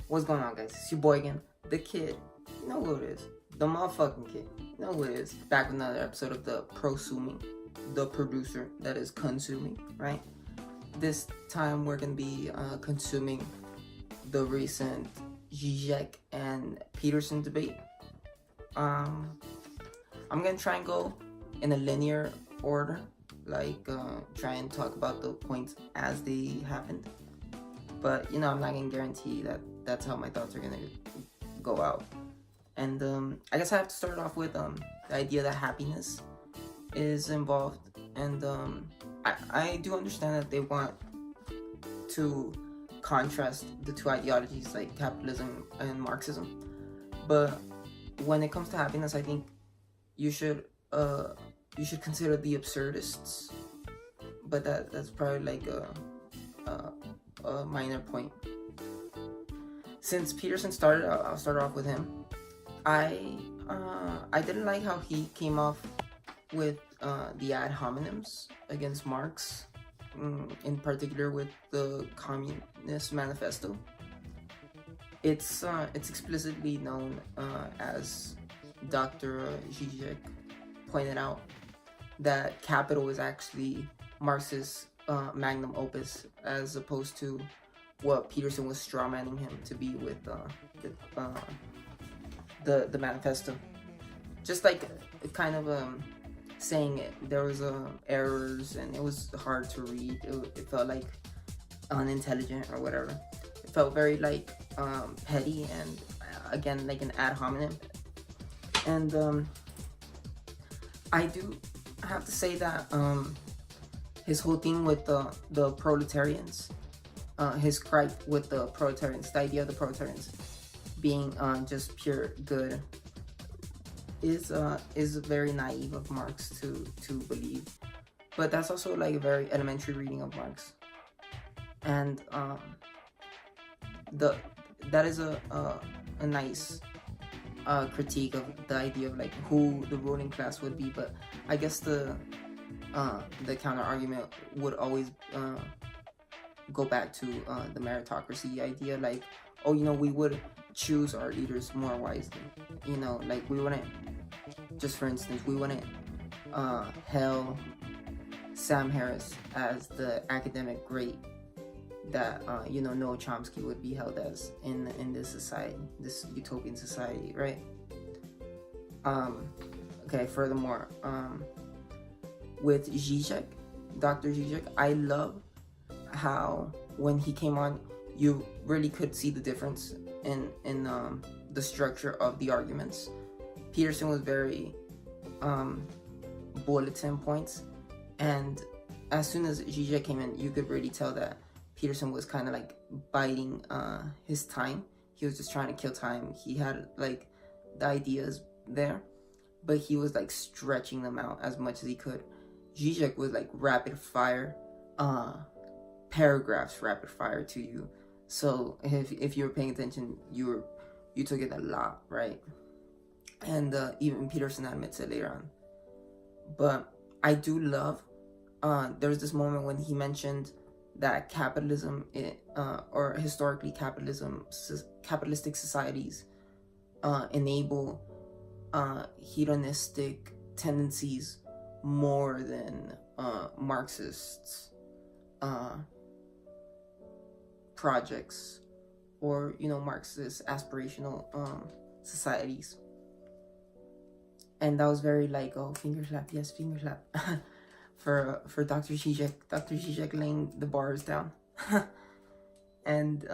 What's going on, guys? It's your boy again, the kid. You know who it is. The motherfucking kid. You know who it is. Back with another episode of the Prosuming. The producer that is consuming, right? This time we're going to be consuming the recent Zizek and Peterson debate. I'm going to try and go in a linear order. Try and talk about the points as they happened. But, you know, I'm not going to guarantee that that's how my thoughts are going to go out. And I guess I have to start off with the idea that happiness is involved. And I do understand that they want to contrast the two ideologies, like capitalism and Marxism. But when it comes to happiness, I think you should consider the absurdists. But that's probably like a minor point. Since Peterson started, I'll start off with him. I didn't like how he came off with the ad hominems against Marx, in particular with the Communist Manifesto. It's explicitly known as Dr. Zizek pointed out that Capital is actually Marx's magnum opus, as opposed to what Peterson was strawmanning him to be with the manifesto. Just like kind of saying there was errors and it was hard to read. It felt like unintelligent or whatever. It felt very like petty and again like an ad hominem. And I do have to say that his whole thing with the proletarians, his gripe with the proletarians, the idea of the proletarians being just pure good, is very naive of Marx to believe. But that's also like a very elementary reading of Marx, and that is a nice critique of the idea of like who the ruling class would be. But I guess the counter argument would always go back to the meritocracy idea, like, oh, you know, we would choose our leaders more wisely. You know, like we wouldn't, just for instance, we wouldn't hail Sam Harris as the academic great that you know, Noam Chomsky would be held as in this society, this utopian society, right? Okay, furthermore, with Zizek, Dr. Zizek, I love how when he came on, you really could see the difference in the structure of the arguments. Peterson was very bulletin points, and as soon as Zizek came in, you could really tell that Peterson was kind of like biding his time. He was just trying to kill time. He had like the ideas there, but he was like stretching them out as much as he could. Zizek was like rapid fire, paragraphs rapid fire to you. So if you were paying attention, you took it a lot, right? And even Peterson admits it later on. But I do love, there was this moment when he mentioned that capitalism, or historically capitalistic societies enable hedonistic tendencies more than Marxists projects, or, you know, Marxist aspirational societies. And that was very like, oh, finger slap, yes, finger slap for Dr. Zizek laying the bars down. And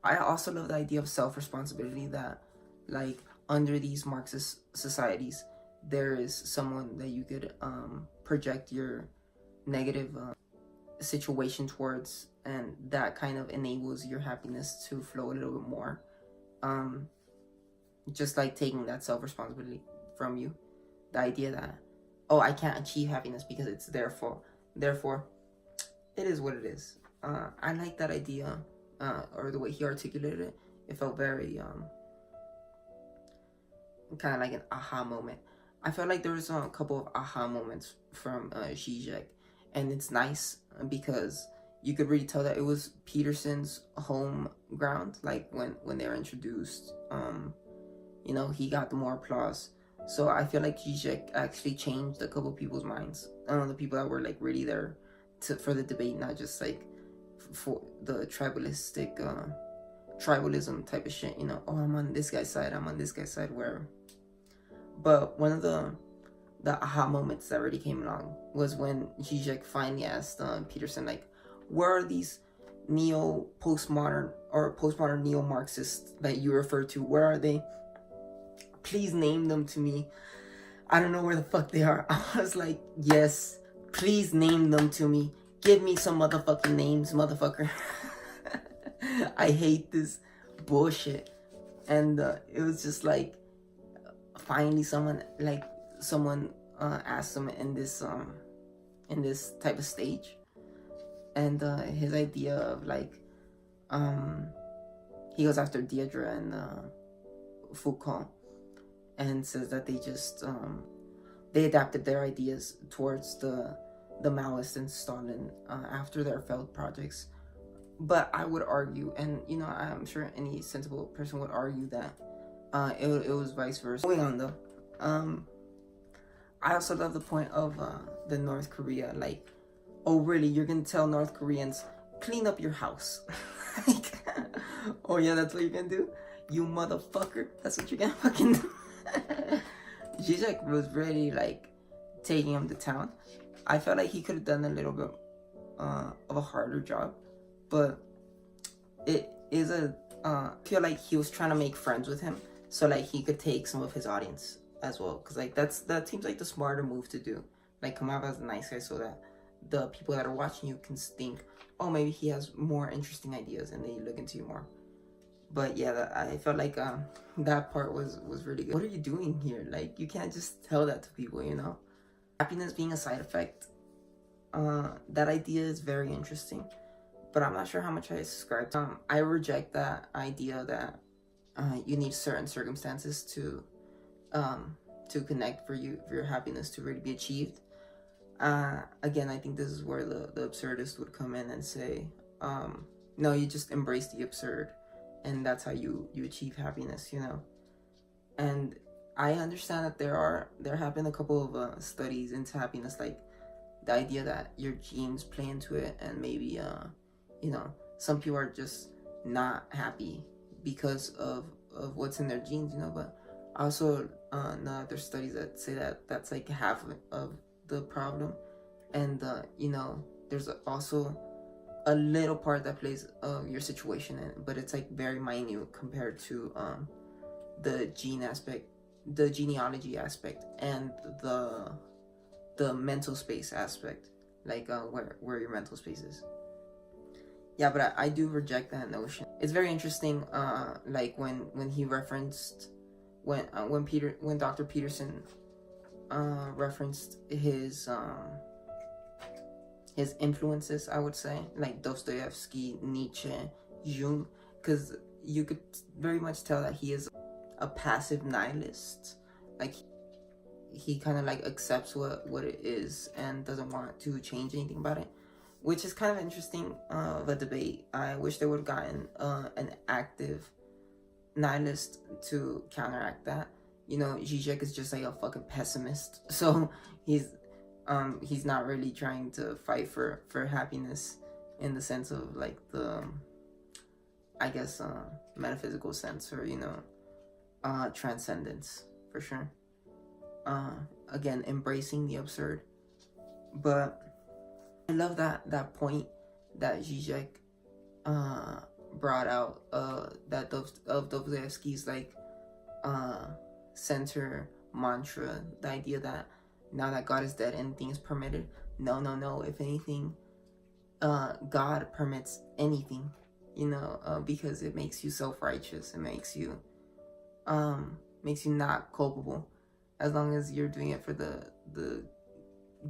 I also love the idea of self-responsibility, that like under these Marxist societies there is someone that you could project your negative situation towards, and that kind of enables your happiness to flow a little bit more, just like taking that self-responsibility from you. The idea that, oh, I can't achieve happiness because it's therefore it is what it is. I like that idea, or the way he articulated it. It felt very kind of like an aha moment. I felt like there was a couple of aha moments from Zizek, and it's nice because you could really tell that it was Peterson's home ground. Like when they were introduced, you know, he got the more applause. So I feel like Zizek actually changed a couple people's minds. The people that were like really there for the debate, not just like for the tribalism type of shit, you know. Oh, I'm on this guy's side, I'm on this guy's side, wherever. But one of the aha moments that really came along was when Zizek finally asked Peterson, like, where are these postmodern neo-Marxists that you refer to? Where are they? Please name them to me. I don't know where the fuck they are. I was like, yes, please name them to me. Give me some motherfucking names, motherfucker. I hate this bullshit. And it was just like, finally someone asked him in this type of stage. And his idea of like, he goes after Deirdre and Foucault, and says that they just they adapted their ideas towards the Maoists and Stalin after their failed projects. But I would argue, and you know, I'm sure any sensible person would argue that it was vice versa. Going on though, I also love the point of the North Korea, like, oh really, you're gonna tell North Koreans, clean up your house? Like, oh yeah, that's what you're gonna do? You motherfucker, that's what you're gonna fucking do? Zizek was really like taking him to town. I felt like he could have done a little bit of a harder job, but it is I feel like he was trying to make friends with him so like he could take some of his audience as well, because like that seems like the smarter move to do. Like, come out as a nice guy so that the people that are watching you can think, oh, maybe he has more interesting ideas, and they look into you more. But yeah, I felt like that part was really good. What are you doing here? Like, you can't just tell that to people, you know? Happiness being a side effect, that idea is very interesting, but I'm not sure how much I subscribe to. I reject that idea that you need certain circumstances to connect for your happiness to really be achieved. Again, I think this is where the absurdist would come in and say, no, you just embrace the absurd, and that's how you achieve happiness, you know. And I understand that there have been a couple of studies into happiness, like the idea that your genes play into it, and maybe you know, some people are just not happy because of what's in their genes, you know. But also know that there's studies that say that that's like half of the problem, and you know, there's also a little part that plays your situation in, but it's like very minute compared to the gene aspect, the genealogy aspect, and the mental space aspect, like where your mental space is. Yeah, but I do reject that notion. It's very interesting, like when he referenced when Dr. Peterson referenced his influences, I would say, like Dostoevsky, Nietzsche, Jung, because you could very much tell that he is a passive nihilist. Like, he kind of like accepts what it is and doesn't want to change anything about it, which is kind of interesting of a debate. I wish they would have gotten an active nihilist to counteract that. You know, Zizek is just like a fucking pessimist, so he's not really trying to fight for happiness in the sense of like the, I guess, metaphysical sense, or, you know, transcendence, for sure. Again, embracing the absurd. But I love that point that Zizek brought out, that of Dostoevsky's like center mantra, the idea that now that God is dead, anything is permitted. No. If anything, God permits anything, you know, because it makes you self-righteous. It makes you not culpable, as long as you're doing it for the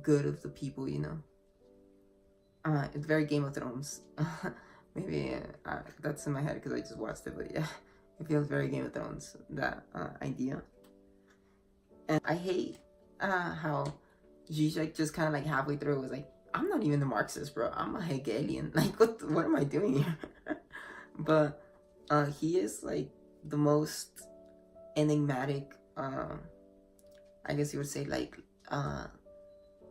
good of the people, you know. It's very Game of Thrones. Maybe that's in my head because I just watched it, but yeah, it feels very Game of Thrones, that idea. And I hate how Zizek just kind of like halfway through was like, I'm not even a Marxist, bro. I'm a Hegelian. Like, what am I doing here? But he is like the most enigmatic, I guess you would say, like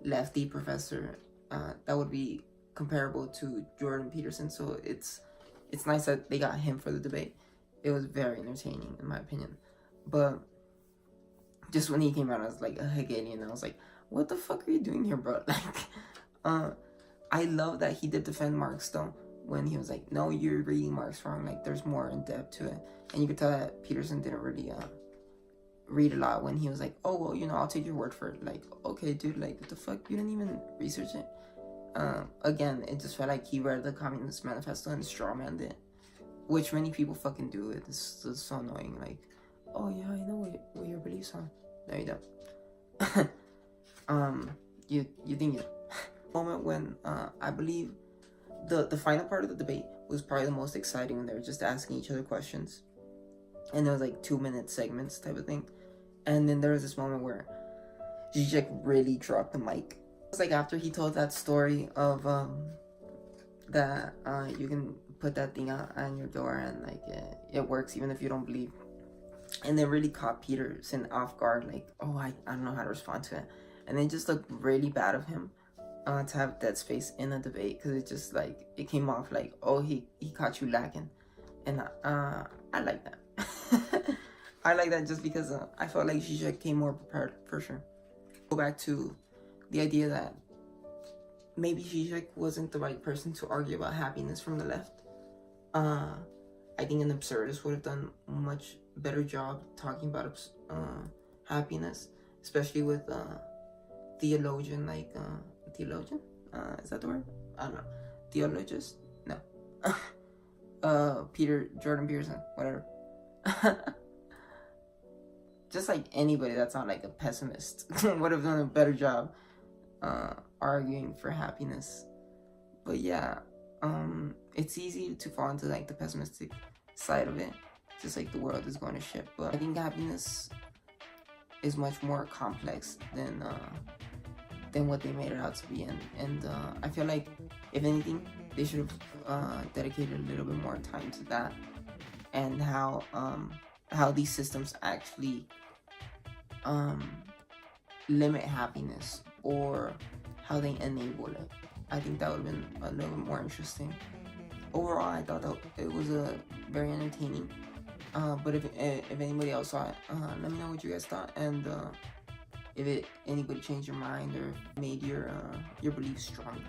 lefty professor that would be comparable to Jordan Peterson. So it's nice that they got him for the debate. It was very entertaining in my opinion. But just when he came out as like a Hegelian, I was like, what the fuck are you doing here, bro? Like, I love that he did defend Marx though, when he was like, no, you're reading Marx wrong, like there's more in depth to it. And you could tell that Peterson didn't really read a lot, when he was like, oh, well, you know, I'll take your word for it. Like, okay, dude, like, what the fuck? You didn't even research it? Again, it just felt like he read the Communist Manifesto and strawmanned it, which many people fucking do. It's so annoying. Like, oh yeah, I know what your beliefs are. No, you don't. You think you moment when I believe the final part of the debate was probably the most exciting, when they were just asking each other questions, and there was like 2-minute segments type of thing. And then there was this moment where Zizek really dropped the mic. It was like after he told that story of that you can put that thing on your door and like it works even if you don't believe. And it really caught Peterson off guard, like, oh, I don't know how to respond to it. And it just looked really bad of him to have dead space in a debate, because it just like, it came off like, oh, he caught you lacking. And I like that. I like that just because I felt like Zizek came more prepared, for sure. Go back to the idea that maybe Zizek wasn't the right person to argue about happiness from the left. I think an absurdist would have done a much better job talking about happiness, especially with theologian, like theologian? Is that the word? I don't know. Theologist? No. Jordan Peterson, whatever. Just like anybody that's not like a pessimist would have done a better job arguing for happiness. But yeah, it's easy to fall into like the pessimistic side of it, just like the world is going to shit. But I think happiness is much more complex than what they made it out to be. And I feel like, if anything, they should have dedicated a little bit more time to that, and how these systems actually limit happiness, or how they enable it. I think that would have been a little bit more interesting. Overall, I thought that it was very entertaining. But if anybody else saw it, let me know what you guys thought, and if anybody changed your mind or made your beliefs stronger.